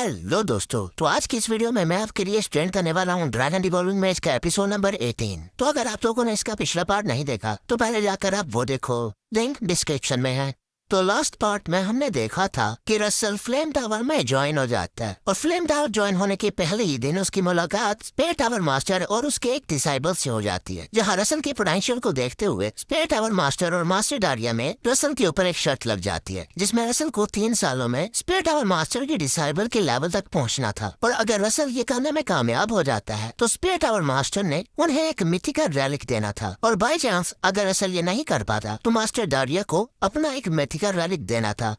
Hello दोस्तों, तो आज की इस वीडियो में मैं आपके लिए एक्सप्लेन करने वाला हूँ ड्रैगन रिवॉल्विंग में इसका एपिसोड नंबर 18। तो अगर आप लोगों ने इसका पिछला पार्ट नहीं देखा तो पहले जाकर आप वो देखो, लिंक डिस्क्रिप्शन में है। तो लास्ट पार्ट में हमने देखा था कि रसल फ्लेम टावर में ज्वाइन हो जाता है और फ्लेम टावर ज्वाइन होने के पहले ही दिन उसकी मुलाकात स्पेयर टावर मास्टर और उसके एक डिसाइबल से हो जाती है, जहां रसल के पोटेंशियल को देखते हुए स्पेयर टावर मास्टर और मास्टर डारिया में रसल के ऊपर एक शर्त लग जाती है, जिसमें रसल को 3 सालों में स्पेयर टावर मास्टर के डिसाइबल के लेवल तक पहुंचना था। और अगर रसल ये करने में कामयाब हो जाता है तो स्पेयर टावर मास्टर ने उन्हें एक मिथिकल रेलिक देना था, और बाई चांस अगर रसल ये नहीं कर पाता तो मास्टर डारिया को अपना एक मिथिकल रेलिक देना था।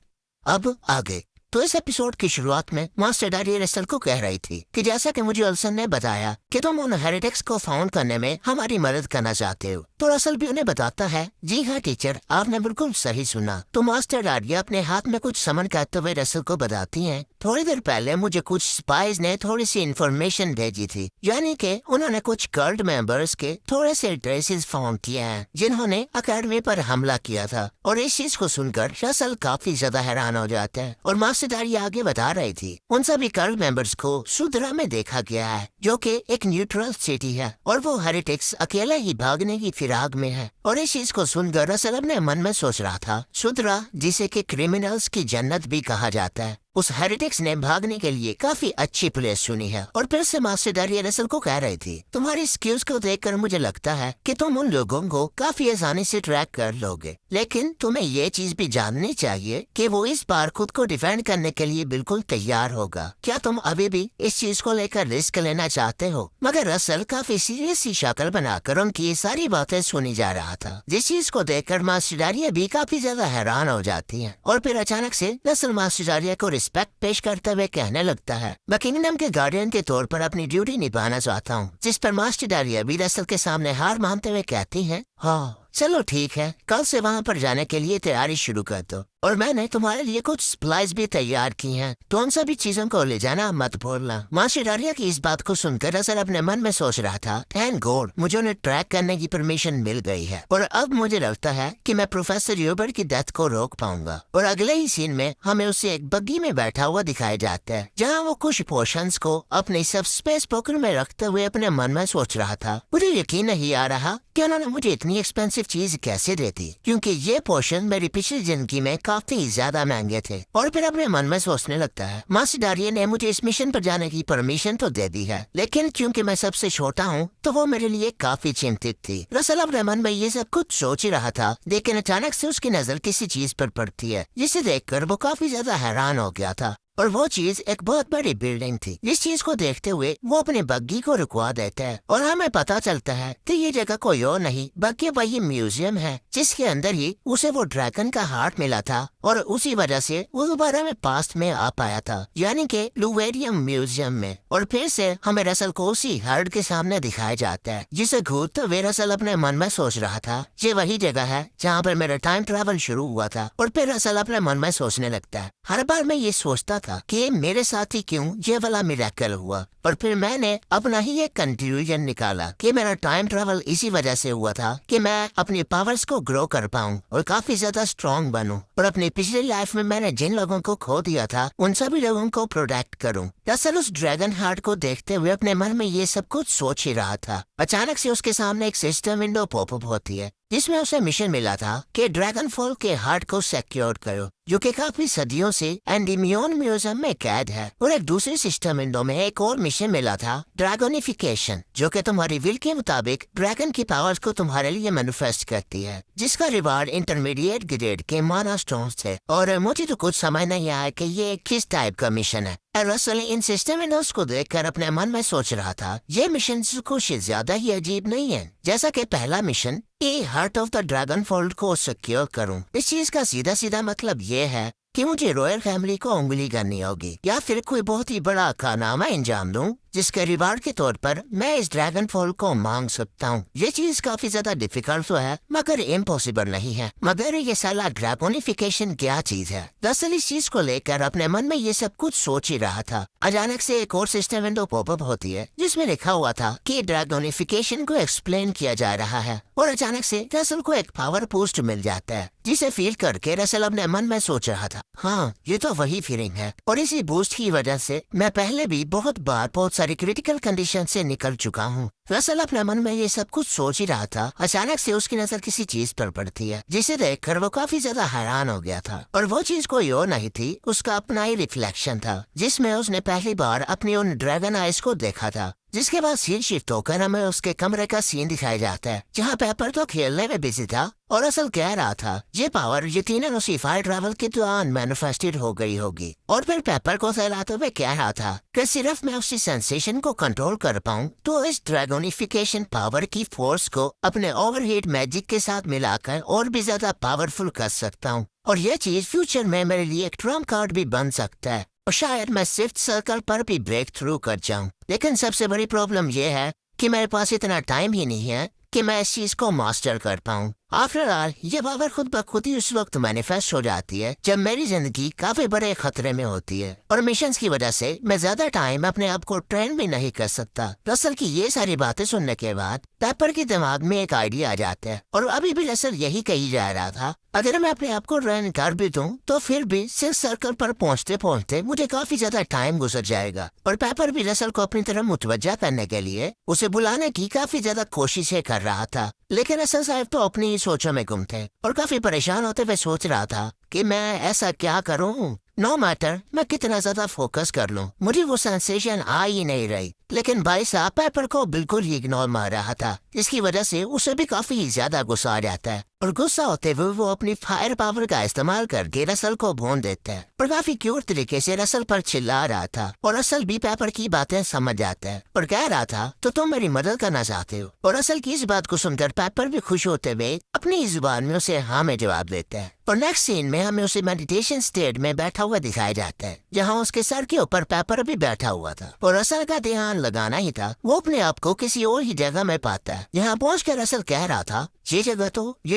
अब आगे तो इस एपिसोड की शुरुआत में मास्टर डारिया रसल को कह रही थी कि जैसा कि मुझे अल्सन ने बताया कि तुम उन हेरिटिक्स को फाउंड करने में हमारी मदद करना चाहते हो, तो रसल भी उन्हें बताता है, जी हाँ टीचर, आपने बिल्कुल सही सुना। तो मास्टर डारिया अपने हाथ में कुछ समन करते हुए रसल को बताती हैं, थोड़ी देर पहले मुझे कुछ स्पाइज ने थोड़ी सी इन्फॉर्मेशन भेजी थी, यानी कि उन्होंने कुछ कल्ट मेंबर्स के थोड़े से ट्रेसेस फाउंड किए हैं जिन्होंने अकेडमी पर हमला किया था। और इस चीज को सुनकर रसल काफी ज्यादा हैरान हो जाता है और मास्टर डारिया आगे बता रही थी, उन सभी कल्ट मेंबर्स को सुदरा में देखा गया है, जो कि एक न्यूट्रल सिटी है, और वो हेरिटिक्स अकेले ही भागने की फिराक में है। और इस चीज को सुनकर रसल अपने मन में सोच रहा था, सुदरा जिसे कि क्रिमिनल्स की जन्नत भी कहा जाता है, उस हेरिटिक्स ने भागने के लिए काफी अच्छी प्लेस चुनी है। और फिर से मास्टर डारिया रसल को कह रही थी, तुम्हारी स्किल्स को देखकर मुझे लगता है कि तुम उन लोगों को काफी आसानी से ट्रैक कर लोगे, लेकिन तुम्हें ये चीज भी जाननी चाहिए कि वो इस बार खुद को डिफेंड करने के लिए बिल्कुल तैयार होगा। क्या तुम अभी भी इस चीज को लेकर रिस्क लेना चाहते हो? मगर रसल काफी सीरियस सी शक्ल बनाकर उनकी ये सारी बातें सुनी जा रहा था, जिस चीज को देखकर मास्टर डारिया भी काफी ज्यादा हैरान हो जाती है। और फिर अचानक से रसल मास्टर डारिया को रिस्पेक्ट पेश करते हुए कहने लगता है, मैं किंगडम के गार्डियन के तौर पर अपनी ड्यूटी निभाना चाहता हूँ। जिस पर मास्टर डारिया भी रसल के सामने हार मानते हुए कहती है, हाँ चलो ठीक है, कल से वहाँ पर जाने के लिए तैयारी शुरू कर दो, और मैंने तुम्हारे लिए कुछ सप्लाईज भी तैयार की हैं, तो उन सभी चीजों को ले जाना मत भूलना। मास्टर डारिया की इस बात को सुनकर रसल अपने मन में सोच रहा था, थैंक गॉड मुझे उन्हें ट्रैक करने की परमिशन मिल गई है, और अब मुझे लगता है कि मैं प्रोफेसर यूबर की डेथ को रोक पाऊंगा। और अगले ही सीन में हमें उसे एक बग्गी में बैठा हुआ दिखाया जाता है, जहाँ वो कुछ पोर्शंस को अपने सब स्पेस पॉकेट में रखते हुए अपने मन में सोच रहा था, मुझे यकीन नहीं आ रहा कि उन्होंने मुझे इतनी एक्सपेंसिव चीज कैसे दे दी, क्योंकि ये पोर्शन मेरी पिछली जिंदगी में काफी ज्यादा महंगे थे। और फिर अपने मन में सोचने लगता है, मास्टर डारिया ने मुझे इस मिशन पर जाने की परमिशन तो दे दी है, लेकिन क्योंकि मैं सबसे छोटा हूँ तो वो मेरे लिए काफी चिंतित थी। रसल अपने मन में ये सब कुछ सोच ही रहा था, लेकिन अचानक से उसकी नजर किसी चीज पर पड़ती है, जिसे देखकर वो काफी ज्यादा हैरान हो गया था। और वो चीज एक बहुत बड़ी बिल्डिंग थी। इस चीज को देखते हुए वो अपने बग्गी को रुकवा देता है, और हमें पता चलता है कि ये जगह कोई और नहीं बल्कि वही म्यूजियम है, जिसके अंदर ही उसे वो ड्रैगन का हार्ट मिला था, और उसी वजह से वो दोबारा में पास्ट में आ पाया था, यानी कि लुवेरियम म्यूजियम में। और फिर से हमें रसल को उसी हार्ट के सामने दिखाया जाता है, जिसे घूरते हुए रसल अपने मन में सोच रहा था, ये वही जगह है जहाँ पर मेरा टाइम ट्रेवल शुरू हुआ था। और फिर रसल अपने मन में सोचने लगता है, हर बार मैं ये सोचता था कि मेरे साथ ही क्यों ये वाला मिरेकल हुआ, और फिर मैंने अपना ही एक कंक्लूजन निकाला कि मेरा टाइम ट्रैवल इसी वजह से हुआ था कि मैं अपनी पावर्स को ग्रो कर पाऊं और काफी ज्यादा स्ट्रांग बनूं, और अपनी पिछली लाइफ में मैंने जिन लोगों को खो दिया था उन सभी लोगों को प्रोटेक्ट करूं। दरअसल उस ड्रैगन हार्ट को देखते हुए अपने मन में ये सब कुछ सोच ही रहा था। अचानक से उसके सामने एक सिस्टम विंडो पॉपअप होती है, जिसमें उसे मिशन मिला था कि ड्रैगन फॉल के हार्ट को सिक्योर करो, जो कि काफी सदियों से एंडीमियन म्यूजियम में कैद है। और एक दूसरे सिस्टम विंडो में एक और मिशन मिला था, ड्रैगनिफिकेशन, जो कि तुम्हारी विल के मुताबिक ड्रैगन की पावर्स को तुम्हारे लिए मैनिफेस्ट करती है, जिसका रिवार्ड इंटरमीडिएट ग्रेड के माना स्टोन्स थे। और मुझे तो कुछ समझ नहीं आया कि ये किस टाइप का मिशन है। रसल इन सिस्टम विंडोज को देखकर अपने मन में सोच रहा था, ये मिशन कुछ ज्यादा ही अजीब नहीं है। जैसा कि पहला मिशन, ये heart of the dragon fold को सिक्योर करूं, इस चीज का सीधा सीधा मतलब ये है कि मुझे रॉयल फैमिली को उंगली करनी होगी, या फिर कोई बहुत ही बड़ा कारनामा अंजाम दूं जिसके रिवार्ड के तौर पर मैं इस ड्रैगन फॉल को मांग सकता हूँ। ये चीज काफी ज्यादा डिफिकल्ट तो है मगर इम्पॉसिबल नहीं है। मगर ये साला ड्रैगोनिफिकेशन क्या चीज है? दरअसल इस चीज को लेकर अपने मन में ये सब कुछ सोच ही रहा था। अचानक से एक और सिस्टम विंडो पॉपअप होती है जिसमें लिखा हुआ था कि ड्रैगोनिफिकेशन को एक्सप्लेन किया जा रहा है और अचानक से रसल को एक पावर बूस्ट मिल जाता है जिसे फील करके रसल अपने मन में सोच रहा था, हाँ ये तो वही फीलिंग है। और इसी बूस्ट की वजह से मैं पहले भी बहुत बार बहुत सारी क्रिटिकल कंडीशन से निकल चुका हूँ। रसल अपने मन में ये सब कुछ सोच ही रहा था। अचानक से उसकी नजर किसी चीज पर पड़ती है जिसे देखकर वो काफी ज्यादा हैरान हो गया था। और वो चीज कोई और नहीं थी, उसका अपना ही रिफ्लेक्शन था जिसमें उसने पहली बार अपनी उन ड्रैगन आइज को देखा था। जिसके बाद सीन शिफ्ट होकर हमें उसके कमरे का सीन दिखाया जाता है जहाँ पेपर तो खेलने में बिजी था और असल कह रहा था ये पावर यकीनन उसी फायर ट्रैवल के दौरान मैनिफेस्टेड हो गई होगी। और फिर पेपर को सहलाते हुए कह रहा था कि सिर्फ मैं उसी सेंसेशन को कंट्रोल कर पाऊँ तो इस ड्रैगोनिफिकेशन पावर की फोर्स को अपने ओवरहीट मैजिक के साथ मिलाकर और भी ज्यादा पावरफुल कर सकता हूँ। और यह चीज फ्यूचर में मेरे लिए एक ट्रम्प कार्ड भी बन सकता है और शायद मैं सिर्फ सर्कल पर भी ब्रेक थ्रू कर जाऊं। लेकिन सबसे बड़ी प्रॉब्लम यह है कि मेरे पास इतना टाइम ही नहीं है कि मैं इस चीज को मास्टर कर पाऊं। आफ्टर ऑल ये पावर खुद ब खुद ही उस वक्त मैनिफेस्ट हो जाती है जब मेरी जिंदगी काफी बड़े खतरे में होती है और मिशंस की वजह से मैं ज्यादा टाइम अपने आप को ट्रेन भी नहीं कर सकता। रसल की ये सारी बातें सुनने के बाद पेपर के दिमाग में एक आइडिया आ जाता है और अभी भी रसल यही कही जा रहा था, अगर मैं अपने आप को रन कर भी दूं तो फिर भी सिर्फ सर्कल पर पहुंचते पहुंचते मुझे काफी ज्यादा टाइम गुजर जाएगा। और पेपर भी रसल को अपनी तरफ मुतवज्जा करने के लिए उसे बुलाने की काफी ज्यादा कोशिशें कर रहा था। लेकिन रसल साहब तो अपनी ही सोचों में गुम थे और काफी परेशान होते हुए सोच रहा था कि मैं ऐसा क्या करूं। नो मैटर मैं कितना ज्यादा फोकस कर लूं, मुझे वो सेंसेशन आ ही नहीं रही। लेकिन भाई साहब पेपर को बिल्कुल ही इग्नोर मार रहा था जिसकी वजह से उसे भी काफी ज्यादा गुस्सा आ जाता है और गुस्सा होते हुए वो अपनी फायर पावर का इस्तेमाल करके रसल को भून देता है और काफी क्यूट तरीके से रसल पर चिल्ला रहा था। और रसल भी पेपर की बातें समझ जाता है और कह रहा था तो तुम मेरी मदद करना चाहते हो। और रसल की इस बात को सुनकर पेपर भी खुश होते हुए अपनी जुबान में उसे हाँ में जवाब देता है। और नेक्स्ट सीन में हमें उसे मेडिटेशन स्टेट में बैठा हुआ दिखाया जाता है जहाँ उसके सर के ऊपर पेपर भी बैठा हुआ था और रसल का ध्यान लगाना ही था। वो अपने आप को किसी और ही जगह में पाता है। यहाँ पहुंचकर रसल कह रहा था ये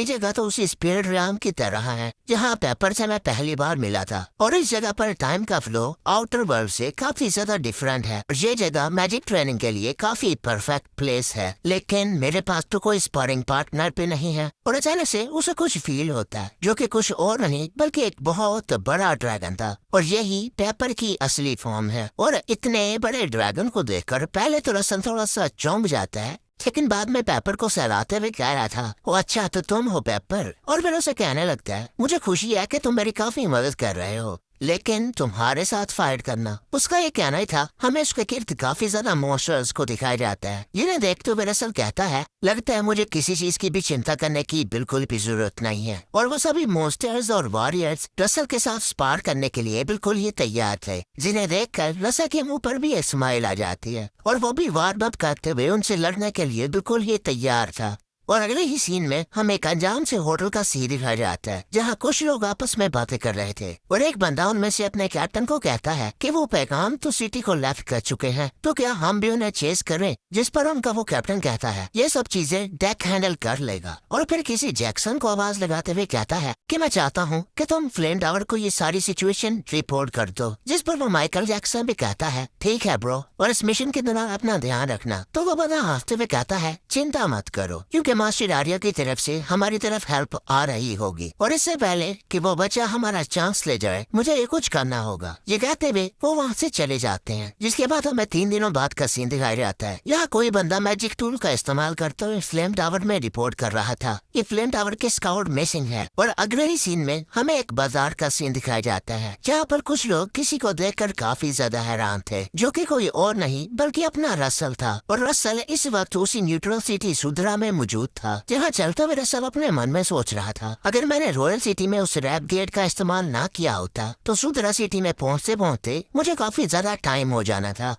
जगह तो उसी स्पिरिट रैम की तरह है जहाँ पेपर से मैं पहली बार मिला था और इस जगह पर टाइम का फ्लो आउटर वर्ल्ड से काफी ज्यादा डिफरेंट है और ये जगह मैजिक ट्रेनिंग के लिए काफी परफेक्ट प्लेस है। लेकिन मेरे पास तो कोई स्पारिंग पार्टनर भी नहीं है। और अचानक से उसे कुछ फील होता है जो कि कुछ और नहीं बल्कि एक बहुत बड़ा ड्रैगन था और यही पेपर की असली फॉर्म है। और इतने बड़े ड्रैगन को देखकर पहले तो रसल थोड़ा सा चौंक जाता है लेकिन बाद में पेपर को सहलाते हुए कह रहा था वो अच्छा तो तुम हो पेपर। और फिर उसे कहने लगता है मुझे खुशी है कि तुम मेरी काफी मदद कर रहे हो लेकिन तुम्हारे साथ फाइट करना। उसका ये कहना ही था। हमें उसके गिर्द काफी ज्यादा मॉन्स्टर्स को दिखाया जाता है जिन्हें देखते हुए रसल कहता है लगता है मुझे किसी चीज की भी चिंता करने की बिल्कुल भी जरूरत नहीं है। और वो सभी मॉन्स्टर्स और वॉरियर्स रसल के साथ स्पार करने के लिए बिल्कुल ही तैयार थे जिन्हें देखकर रसल के मुंह पर भी एक स्माइल आ जाती है और वो भी वार्म अप करते हुए उनसे लड़ने के लिए बिल्कुल ही तैयार था। और अगले ही सीन में हमें एक अनजान से होटल का सीन दिखाया जाता है जहाँ कुछ लोग आपस में बातें कर रहे थे और एक बंदा उनमें से अपने कैप्टन को कहता है कि वो पैगाम तो सिटी को लेफ्ट कर चुके हैं तो क्या हम भी उन्हें चेस करें। जिस पर उनका वो कैप्टन कहता है ये सब चीजें डेक हैंडल कर लेगा। और फिर किसी जैक्सन को आवाज लगाते हुए कहता है कि मैं चाहता हूँ कि तुम फ्लेम टावर को ये सारी सिचुएशन रिपोर्ट कर दो। जिस पर वो माइकल जैक्सन भी कहता है ठीक है ब्रो और इस मिशन के दौरान अपना ध्यान रखना। तो वो बंदा हंसते हुए कहता है चिंता मत करो क्योंकि मास्टर आर्या की तरफ से हमारी तरफ हेल्प आ रही होगी और इससे पहले कि वो बच्चा हमारा चांस ले जाए मुझे ये कुछ करना होगा। ये कहते हुए वो वहाँ से चले जाते हैं जिसके बाद हमें 3 दिनों बाद का सीन दिखाया जाता है। यहाँ कोई बंदा मैजिक टूल का इस्तेमाल करते हुए फ्लेम टावर में रिपोर्ट कर रहा था ये फ्लेम टावर के स्काउट मिसिंग है। और अगले ही सीन में हमें एक बाजार का सीन दिखाया जाता है जहाँ पर कुछ लोग किसी को देखकर काफी ज्यादा हैरान थे जो कि कोई और नहीं बल्कि अपना रसल था। और रसल इस वक्त उसी न्यूट्रल सिटी सुधरा में मौजूद था जहाँ चलते हुए रसल अपने मन में सोच रहा था अगर मैंने रॉयल सिटी में उस रैप गेट का इस्तेमाल ना किया होता तो सुधरा सिटी में पहुँचते पहुँचते मुझे काफी ज्यादा टाइम हो जाना था।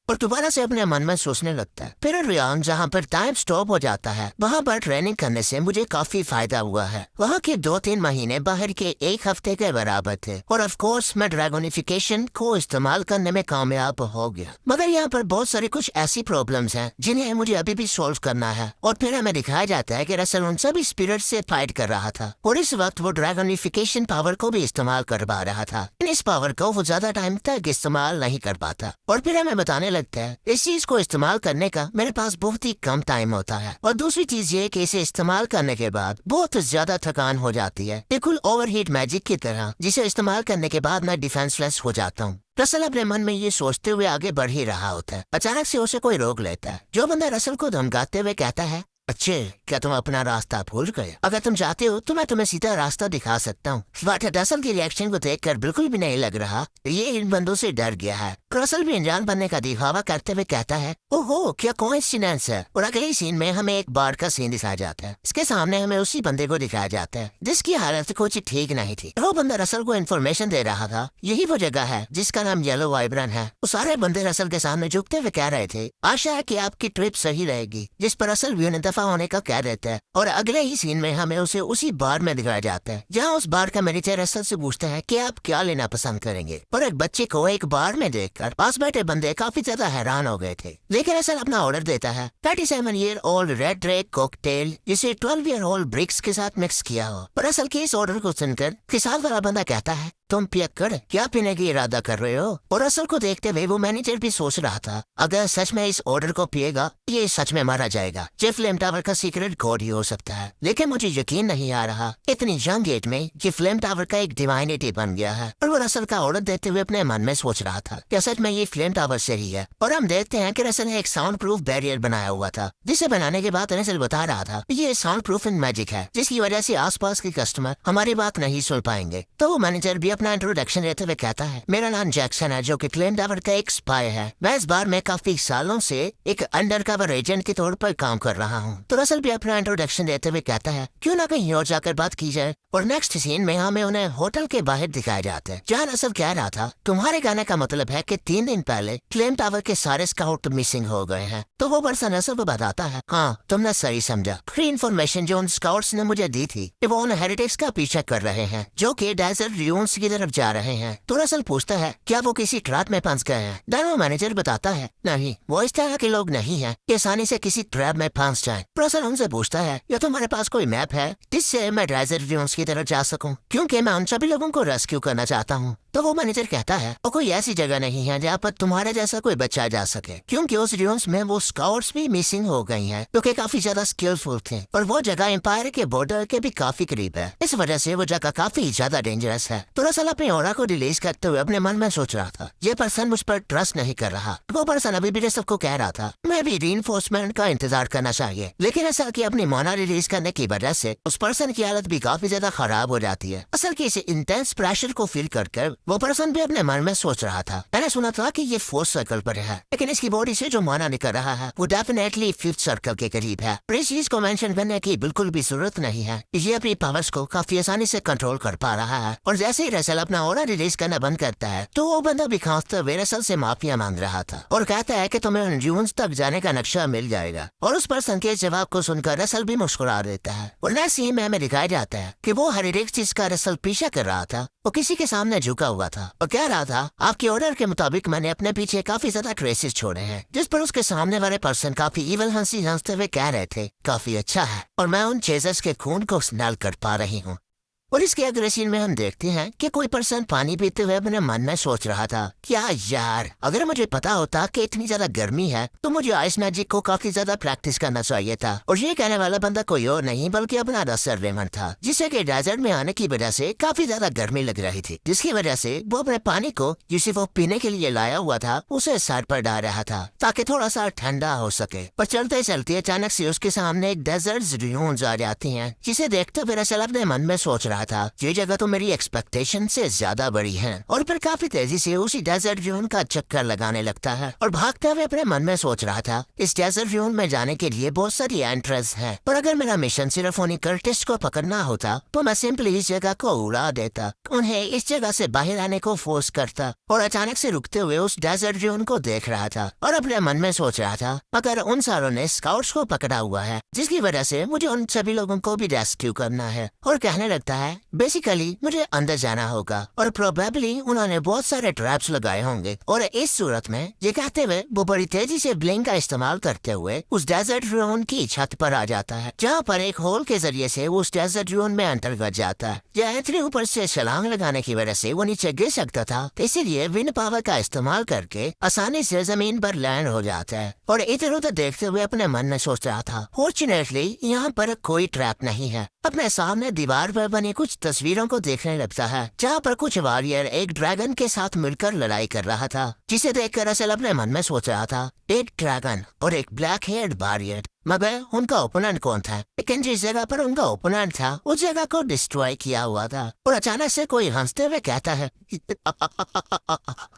और दोबारा से अपने मन में सोचने लगता है। फिर रियान जहाँ पर टाइम स्टॉप हो जाता है वहाँ पर ट्रेनिंग करने से मुझे काफी फायदा हुआ है। वहाँ के 2-3 महीने बाहर के 1 हफ्ते के बराबर थे और ऑफ कोर्स मैं ड्रैगोनिफिकेशन को इस्तेमाल करने में कामयाब हो गया। मगर यहाँ पर बहुत सारी कुछ ऐसी प्रॉब्लम्स हैं जिन्हें मुझे अभी भी सॉल्व करना है। और फिर हमें दिखाया जाता है कि रसल उन सभी स्पिरिट से फाइट कर रहा था और इस वक्त वो ड्रैगोनिफिकेशन पावर को भी इस्तेमाल कर पा रहा था। इस पावर को वो ज्यादा टाइम तक इस्तेमाल नहीं कर पाता और फिर हमें बताने लगता है इस चीज को इस्तेमाल करने का मेरे पास बहुत ही कम टाइम होता है। और दूसरी चीज ये कि इसे इस्तेमाल करने के बाद बहुत ज्यादा थकान हो जाती है, बिल्कुल ओवरहीट मैजिक की तरह, जिसे इस्तेमाल करने के बाद मैं डिफेंसलेस हो जाता हूँ। रसल अपने मन में ये सोचते हुए आगे बढ़ ही रहा होता है। अचानक से उसे कोई रोक लेता है। जो बंदा रसल को धमकाते हुए कहता है, अच्छे क्या तुम अपना रास्ता भूल गए? अगर तुम चाहते हो तो मैं तुम्हें सीधा रास्ता दिखा सकता हूँ। बट रसल की रिएक्शन को देखकर बिल्कुल भी नहीं लग रहा ये इन बंदों से डर गया है। रसल भी अनजान बनने का दिखावा करते हुए कहता है, ओहो क्या कोइंसिडेंस है। और अगले सीन में हमें एक बार का सीन दिखाया जाता है। इसके सामने हमें उसी बंदे को दिखाया जाता है जिसकी हालत कुछ ठीक नहीं थी। वो बंदा रसल को इन्फॉर्मेशन दे रहा था यही वो जगह है जिसका नाम येलो वाइब्रेंट है। वो सारे बंदे रसल के सामने झुकते हुए कह रहे थे, आशा है कि आपकी ट्रिप सही रहेगी, जिस पर रसल भी उन्हें दफा होने का कह देता है। और अगले ही सीन में हमें उसे उसी बार में दिखाया जाता है जहाँ उस बार का मैनेजर रसल से पूछता है कि आप क्या लेना पसंद करेंगे। पर एक बच्चे को एक बार में देखकर पास बैठे बंदे काफी ज्यादा हैरान हो गए थे। लेकिन रसल अपना ऑर्डर देता है 37-year-old रेड ड्रेक कॉकटेल जिसे 12-year-old ब्रिक्स के साथ मिक्स किया हो। पर रसल के इस ऑर्डर को सुनकर किसान वाला बंदा कहता है, तुम पियक्कड़ क्या पीने की इरादा कर रहे हो? और रसल को देखते हुए वो मैनेजर भी सोच रहा था अगर सच में इस ऑर्डर को पिएगा ये सच में मारा जाएगा। जे फ्लेम टावर का सीक्रेट कोड ही हो सकता है। लेकिन मुझे यकीन नहीं आ रहा इतनी यंग एज में ये फ्लेम टावर का एक डिवाइनिटी बन गया है। और वो रसल का ऑर्डर देते हुए अपने मन में सोच रहा था क्या सच में ये फ्लेम टावर से ही है। और हम देखते हैं कि रसल ने एक साउंड प्रूफ बैरियर बनाया हुआ था जिसे बनाने के बाद रसल बता रहा था ये साउंड प्रूफ इन मैजिक है जिसकी वजह से आसपास के कस्टमर हमारी बात नहीं सुन पाएंगे। तो वो मैनेजर भी अपना इंट्रोडक्शन देते हुए कहता है, मेरा नाम जैक्सन है जो कि फ्लेम टावर का एक स्पाई है। मैं इस बार में काफी सालों से एक अंडरकवर एजेंट के तौर पर काम कर रहा हूँ। तो रसल भी अपना इंट्रोडक्शन देते हुए कहता है क्यों ना कहीं और जाकर बात की जाए। और नेक्स्ट सीन में हमें उन्हें होटल के बाहर दिखाया जाता है जहाँ रसल कह रहा था तुम्हारे कहने का मतलब है कि 3 दिन पहले फ्लेम टावर के सारे स्काउट मिसिंग हो गए हैं। तो वो पर्सन रसल को बताता है, हाँ तुमने सही समझा। फ्री इन्फॉर्मेशन जो उन स्काउट्स ने मुझे दी थी कि वो उन हेरिटेज का पीछा कर रहे हैं जो कि डेजर्ट ड्यून्स की तरफ जा रहे हैं। तो रसल पूछता है क्या वो किसी ट्रैप में फंस गए हैं? डायनो मैनेजर बताता है नहीं वो इस तरह के लोग नहीं हैं कि आसानी से किसी ट्रैप में फंस जाएं। रसल उनसे पूछता है या तुम्हारे पास कोई मैप है जिससे मैं डेजर्ट ड्यून्स की तरफ जा सकूं क्योंकि मैं उन सभी लोगों को रेस्क्यू करना चाहता हूँ। तो वो मैनेजर कहता है और कोई ऐसी जगह नहीं है जहाँ पर तुम्हारे जैसा कोई बच्चा जा सके क्योंकि उस ड्यून्स में वो स्काउट्स भी मिसिंग हो गई हैं जो कि काफी ज्यादा स्किलफुल थे और वो जगह एम्पायर के बॉर्डर के भी काफी करीब है। इस वजह से वो जगह काफी ज्यादा डेंजरस है। तो रसल अपने ऑरा को रिलीज करते हुए अपने मन में सोच रहा था ये पर्सन मुझ पर ट्रस्ट नहीं कर रहा। वो पर्सन अभी भी रसल को कह रहा था मैं भी रीइंफोर्समेंट का इंतजार करना चाहिए। लेकिन रसल की अपनी मोना रिलीज करने की वजह से उस पर्सन की हालत भी काफी ज्यादा खराब हो जाती है। असल की इसे इंटेंस प्रेशर को फील कर वो पर्सन भी अपने मन में सोच रहा था मैंने सुना था कि ये 4th सर्कल पर है लेकिन इसकी बॉडी से जो मोना निकल रहा है वो डेफिनेटली 5th सर्कल के करीब है। इस चीज को मेंशन करने की बिल्कुल भी जरूरत नहीं है। ये अपनी पावर्स को काफी आसानी से कंट्रोल कर पा रहा है। और जैसे ही रसल अपना ऑरा रिलीज करना बंद करता है तो वो बंदा भी खांसते हुए रसल से माफिया मांग रहा था और कहता है कि तुम्हें ड्यून्स तक जाने का नक्शा मिल जाएगा। और उस पर्सन के जवाब को सुनकर रसल भी मुस्कुरा देता है। और नेक्स्ट सीन में हमें दिखाया जाता है कि वो हर एक चीज का रसल पीछा कर रहा था वो किसी के सामने झुका हुआ था और कह रहा था आपके ऑर्डर के मुताबिक मैंने अपने पीछे काफी ज्यादा ट्रेसेस छोड़े हैं। जिस पर उसके सामने वाले पर्सन काफी इवल हंसी हंसते हुए कह रहे थे काफी अच्छा है और मैं उन चेजर्स के खून को स्मेल कर पा रही हूँ। और इसके अगले सीन में हम देखते हैं कि कोई पर्सन पानी पीते हुए अपने मन में सोच रहा था क्या यार अगर मुझे पता होता कि इतनी ज्यादा गर्मी है तो मुझे आइस मैजिक को काफी ज्यादा प्रैक्टिस करना चाहिए था। और ये कहने वाला बंदा कोई और नहीं बल्कि अपना रसर रेमंड था जिसे कि डेजर्ट में आने की वजह से काफी ज्यादा गर्मी लग रही थी जिसकी वजह से वो अपने पानी को जिसे वो पीने के लिए लाया हुआ था उसे साइड पर डाल रहा था ताकि थोड़ा सा ठंडा हो सके। पर चलते चलते अचानक से उसके सामने एक डेजर्ट ड्यून्स आ जाती हैं जिसे देखते हुए रसल अपने मन में सोच रहा रहा था ये जगह तो मेरी एक्सपेक्टेशन से ज्यादा बड़ी है, और फिर काफी तेजी से उसी डेजर्ट ड्यून का चक्कर लगाने लगता है और भागते हुए अपने मन में सोच रहा था इस डेजर्ट ड्यून में जाने के लिए बहुत सारी एंट्रेंस है, पर अगर मेरा मिशन सिर्फ उन्हीं कर्टिस को पकड़ना होता तो मैं सिंपली इस जगह को उड़ा देता, उन्हें इस जगह से बाहर आने को फोर्स करता। और अचानक से रुकते हुए उस डेजर्ट ड्यून को देख रहा था और अपने मन में सोच रहा था मगर उन सारों ने स्काउट्स को पकड़ा हुआ है जिसकी वजह से मुझे उन सभी लोगों को भी रेस्क्यू करना है। और कहने लगता है बेसिकली मुझे अंदर जाना होगा और प्रोबेबली उन्होंने बहुत सारे ट्रैप्स लगाए होंगे, और इस सूरत में ये कहते हुए वो बड़ी तेजी से ब्लिंक का इस्तेमाल करते हुए उस डेजर्ट ड्यून की छत पर आ जाता है, जहाँ पर एक होल के जरिए से वो उस डेजर्ट ड्यून में अंतर्गत जाता है। यह इतने ऊपर से छलांग लगाने की वजह से वो नीचे गिर सकता था, इसीलिए विंड पावर का इस्तेमाल करके आसानी से जमीन पर लैंड हो जाता है। और इधर उधर देखते हुए अपने मन में सोच रहा था फॉर्चुनेटली यहाँ पर कोई ट्रैप नहीं है। अपने सामने दीवार पर बनी कुछ तस्वीरों को देखने लगता है जहाँ पर कुछ वॉरियर एक ड्रैगन के साथ मिलकर लड़ाई कर रहा था, जिसे देखकर असल अपने मन में सोच रहा था एक ड्रैगन और एक ब्लैक हेयर्ड वॉरियर, मगर उनका ओपोनेंट कौन था? लेकिन जिस जगह पर उनका ओपोनेंट था उस जगह को डिस्ट्रॉय किया हुआ था। और अचानक से कोई हंसते हुए कहता है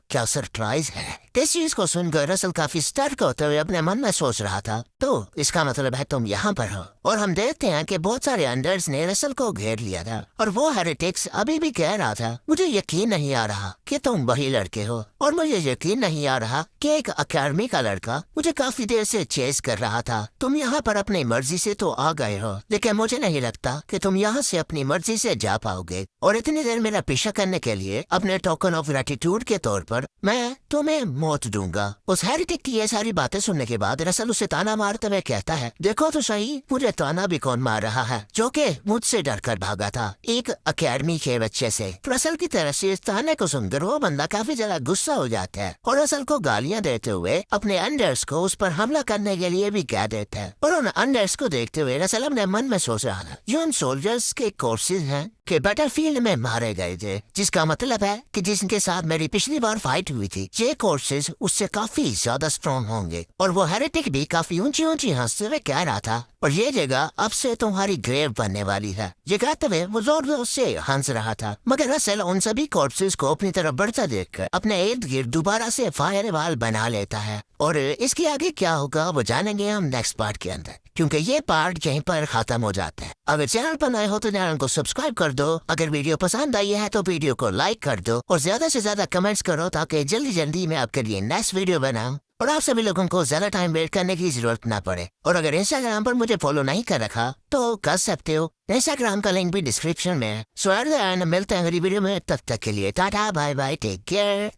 क्या सरप्राइज है। इस चीज को सुनकर रसल काफी स्टर्क होते हुए अपने मन में सोच रहा था तो इसका मतलब है तुम यहाँ पर हो। और हम देखते हैं कि बहुत सारे अंडर्स ने रसल को घेर लिया था और वो हेरेटिक्स अभी भी कह रहा था मुझे यकीन नहीं आ रहा कि तुम वही लड़के हो, और मुझे यकीन नहीं आ रहा कि एक अकेडमी का लड़का मुझे काफी देर से चेस कर रहा था। तुम यहाँ पर अपनी मर्जी से तो आ गए हो, लेकिन मुझे नहीं लगता कि तुम यहाँ से अपनी मर्जी से जा पाओगे, और इतनी देर मेरा पीछा करने के लिए अपने टोकन ऑफ ग्रेटिट्यूड के तौर पर मैं तुम्हें मौत दूंगा। उस हेरेटिक की ये सारी बातें सुनने के बाद रसल उसे ताना मारते हुए कहता है देखो तो सही मुझे ताना भी कौन मार रहा है जो कि मुझसे डर कर भागा था, एक अकेडमी के बच्चे से। रसल की तरफ से इस ताने को सुनकर वो बंदा काफी ज्यादा गुस्सा हो जाता है और रसल को गालियां देते हुए अपने अंडर्स को उस पर हमला करने के लिए भी कह देता है। और उन अंडर्स को देखते हुए रसल अपने मन में सोच रहा था ये उन सोल्जर्स के कोर्सेज हैं कि बैटलफील्ड में मारे गए थे, जिसका मतलब है कि जिनके साथ मेरी पिछली बार फाइट हुई थी ये कोर्सेज उससे काफी ज्यादा स्ट्रॉन्ग होंगे। और वो हेरेटिक भी काफी ऊंची ऊंची हंसते हुए कह रहा था और ये जगह अब से तुम्हारी ग्रेव बनने वाली है। ये कहते हुए वो जोर जोर से हंस रहा था, मगर रसल उन सभी कॉर्प्सेस को अपनी तरफ बढ़ता देखकर अपने इर्द गिर्द दोबारा से फायर वाल बना लेता है। और इसके आगे क्या होगा वो जानेंगे हम नेक्स्ट पार्ट के अंदर, क्योंकि ये पार्ट यहीं पर खत्म हो जाता है। अगर चैनल पर नए हो तो चैनल को सब्सक्राइब कर दो, अगर वीडियो पसंद आई है तो वीडियो को लाइक कर दो और ज्यादा से ज्यादा कमेंट्स करो ताकि जल्दी जल्दी मैं आपके लिए नेक्स्ट वीडियो बनाऊं और आप सभी लोगों को ज्यादा टाइम वेट करने की जरूरत ना पड़े। और अगर इंस्टाग्राम पर मुझे फॉलो नहीं कर रखा तो कर सकते हो, इंस्टाग्राम का लिंक भी डिस्क्रिप्शन में है। सो मिलते हैं अगली वीडियो में, तब तक के लिए tata bye bye, take care.